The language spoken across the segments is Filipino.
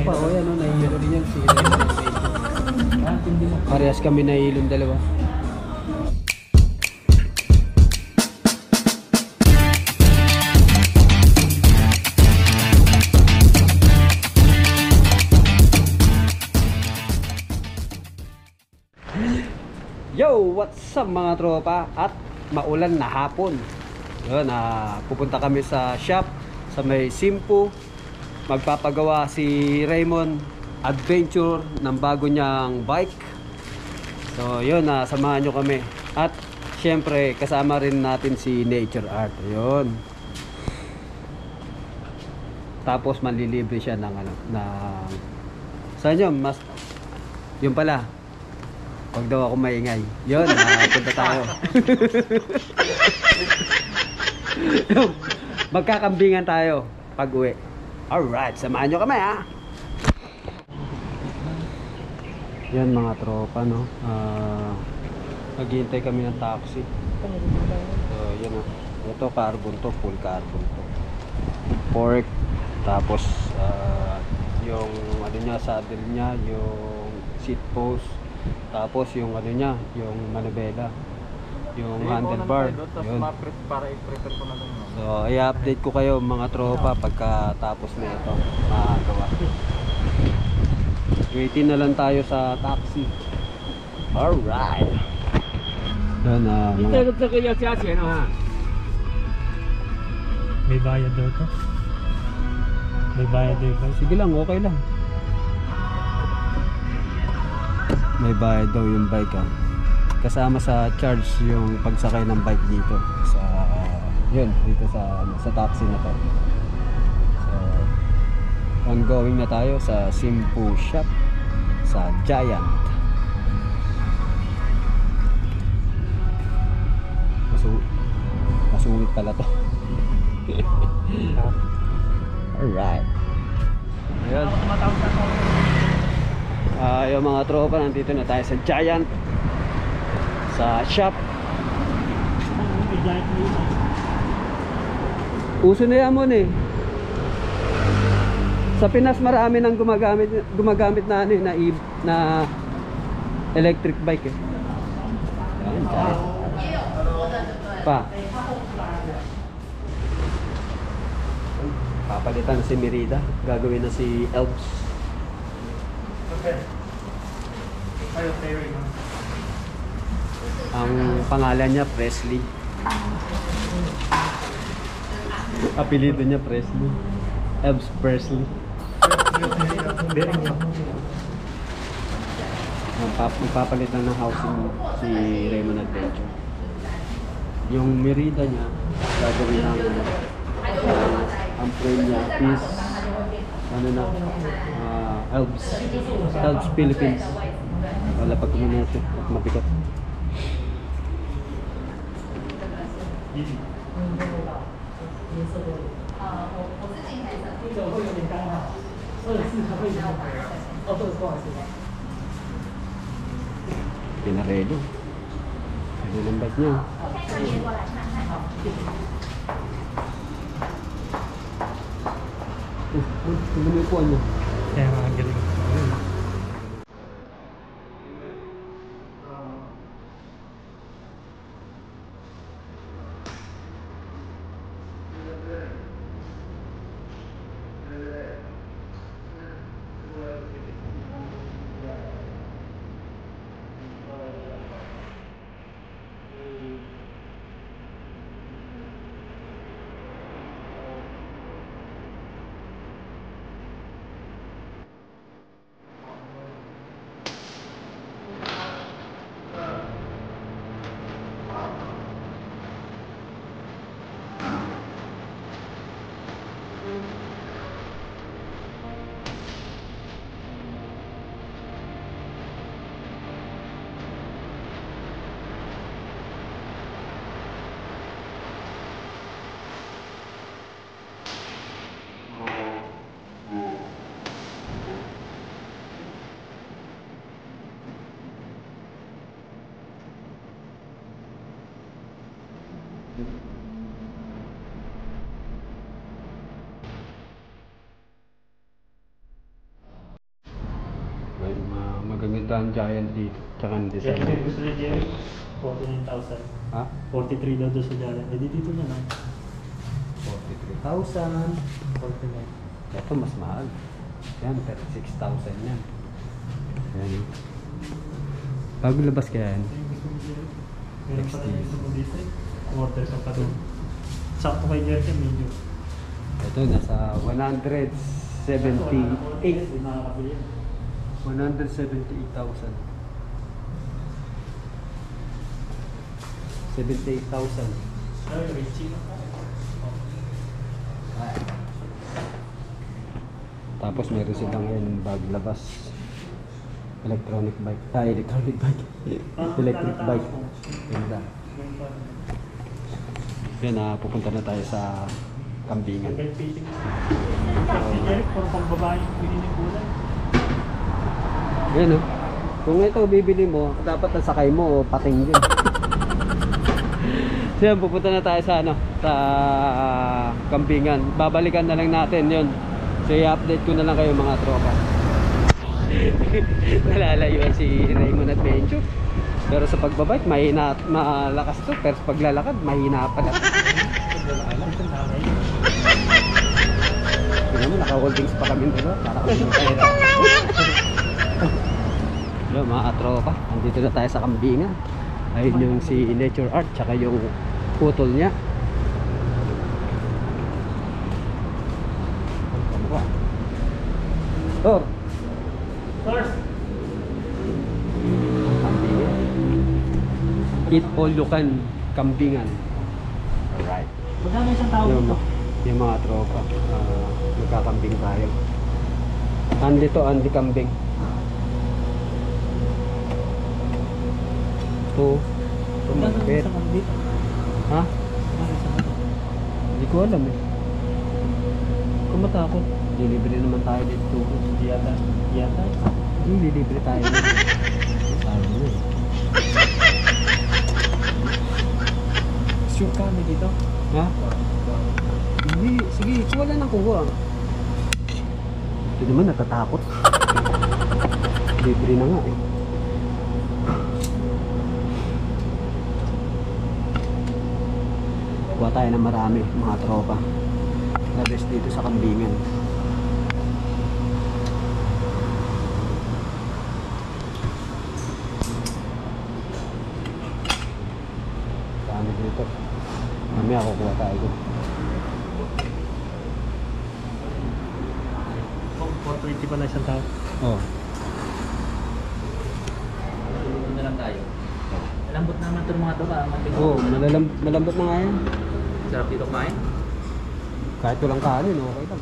tropa, o yan o, nahihilo rin yan si parehas kami nahihilong dalawa. Yo, what's up mga tropa? At maulan na hapon. Yun, pupunta kami sa shop sa may Simpu. Magpapagawa si Raymond adventure ng bago niyang bike. So yun, samahan nyo kami. At syempre kasama rin natin si Nature Art. Yun. Tapos manlilibre siya ng ano, ng saan yun? Mas yun pala, wag daw ako maingay. Yun, punta tayo. Magkakambingan tayo pag uwi. Alright, samahan nyo kami ha. Yan mga tropa, no. Naghihintay kami ng taxi. So yan o. Ito carbon to, full carbon to. Pork. Tapos yung ano niya, saddle niya, yung seat post. Tapos yung ano niya, yung manubela, yung handlebar. Yun. So i-update ko kayo mga tropa pagkatapos na ito magawa. Waiting na lang tayo sa taxi. Alright. Yan May bayad daw to. May bayad daw ito. Sige lang, okay lang. May bayad daw yung bike ha. Kasama sa charge yung pagsakay ng bike dito sa yun, dito sa taxi na to. So ongoing na tayo sa Simpu shop sa Giant. Masungit pala to. Alright. Ayun. Yung mga tropa, nandito na tayo sa Giant, sa shop. Uso na yan mo eh. Sa Pinas marami nang gumagamit na ano na electric bike eh. Yan, Giant. Pa. Papalitan na si Merida, gagawin na si Elves. Ang pangalan niya Presley. Apelido niya Presley. Elves Presley. Magpapalitan ng housing si Raymond Adventure. Yung Merida niya gagawin ng ang frame niya is ano na Elves Philippines. Wala pag kumunete at mabigat. Pinarelo. Ano ng bike niya? Tumunupuan niya. Kaya ang galing. maganda ang Giant dito. Tsaka ang Jerry, design. gusto ni Jerry, 49,000. Ha? 43 daw doon sa Jalan. Eh, dito na lang. 43,000. 49. Ito mas mahal. Yan, 36,000 yan. Yan. Bago labas kaya yan. Ito yung gusto ni Jerry. Meron pa rin 60. gusto mo dito. Order ka pa doon. Sakto kay Jerry ka, medyo. Ito, nasa 178. 178,000. 78,000. Ay, Richie. Tapos meron silang yan baglabas. Electronic bike. Electronic bike. Electric bike. Ganda. Yan pupunta na tayo sa Kambingan. Hanggang fitting. Si Jerry, puro pang babae yung pili ng kulay. Yan kung ito bibili mo, dapat nasakay mo pating din. So yan, pupunta na tayo sa sa Kambingan. Babalikan na lang natin yon. So i-update ko na lang kayo mga tropa. Nalalayuan si Raymond Adventure. Pero sa pagbabike, mahina at malakas to. Pero sa paglalakad, mahina pala. Tingnan mo, naka-holdings pa kami dito. Para kami pera. Hello mga tropa, andito na tayo sa Kambingan. Ayun yung si Nature Art, tsaka yung putol niya. Tor! First, Kambingan. Eat all you can, Kambingan. Alright. magkano isang tao dito? Yung mga tropa, nagkakambing tayo. Andi to, andi kambing. Ito malapit. dito? Ha? Magkano isang tao? Hindi ko alam Kung matakot, dilibre naman tayo dito. Yata. Yata. Hindi, dilibre tayo. Sabi mo Sure kami dito? Ha? Hindi, sige, wala nang kuha. Ito naman natatakot. Libre na nga Kuha tayo ng marami, mga tropa. Labes dito sa Kambingan. Dami dito. Mamaya kukuha tayo dito. 420 pala isang tao. Oh. Dito na lang tayo. Malambot naman itong mga tuba. Oh, malambot na nga yan. Sarap dito kumain. Kahit walang kanin, okay lang.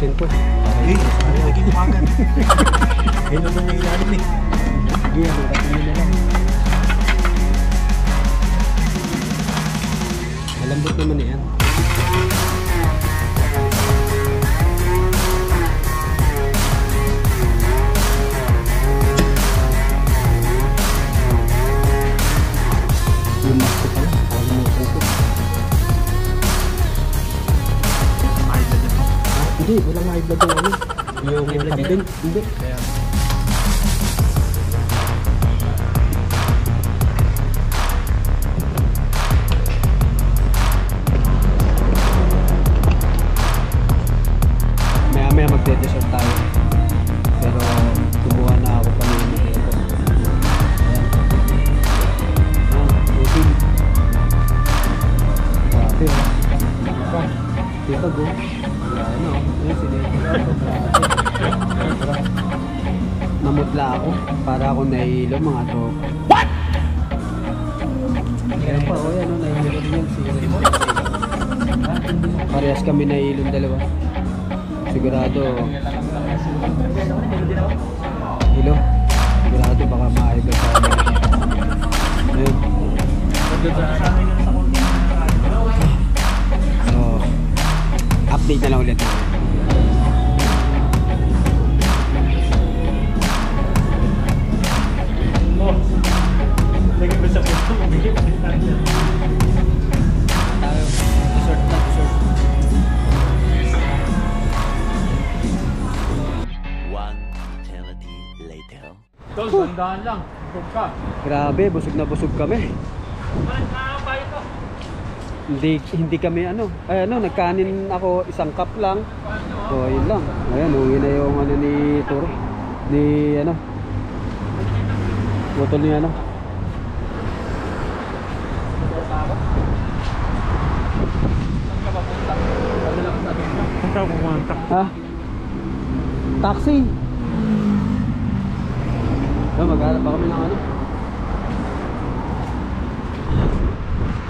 natin to. Eh, ano naging umagan? Ayun naman yung ilalim eh. Sige, lukatin nyo na lang. Malambot naman yan. Yung mask ko pala, nakalimutan ko. Mahal na dyan. Hindi, walang high blood yung ano. Yung High blood kambing. Hindi. Kaya, Maya-maya magde-dessert tayo. Pero kumuha na ako kanina nito. Ayan. Ayan, grabe oh. Dito go. Ano, ayan sila. Namutla ako. Para ako nahihilo mga to. What? Kaya pa, o yan o, nahihilo yan sila. Parehas kami nahihilo dalawa. Sigurado. Hilo. Sigurado baka ma-idol sa amin. Ayun. So, update na lang ulit. oh, lagi ba sa puso? Bigyan pa rin tayo. Tayo. Dessert na, dessert. One eternity later. Tol, bandaan lang. Tug ka. Grabe, busog na busog kami. Hindi kami nagkanin ako isang cup lang. So, yun lang. Ayan, uwi na yung ano ni Turo. Ni ano. Botol ni ano. Saan ka pumunta? Ha? Taxi. So, maghanap pa kami ng ano.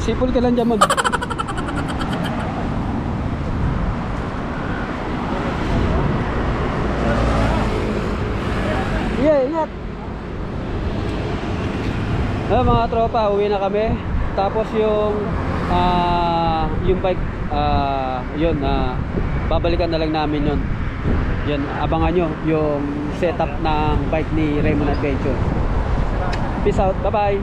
Sipol ka lang dyan mag. Yeah, ingat. Mga tropa, uwi na kami. Tapos yung bike, yun, babalikan na lang namin yun. Yan, abangan nyo yung setup ng bike ni Raymond Adventure. Peace out, bye bye.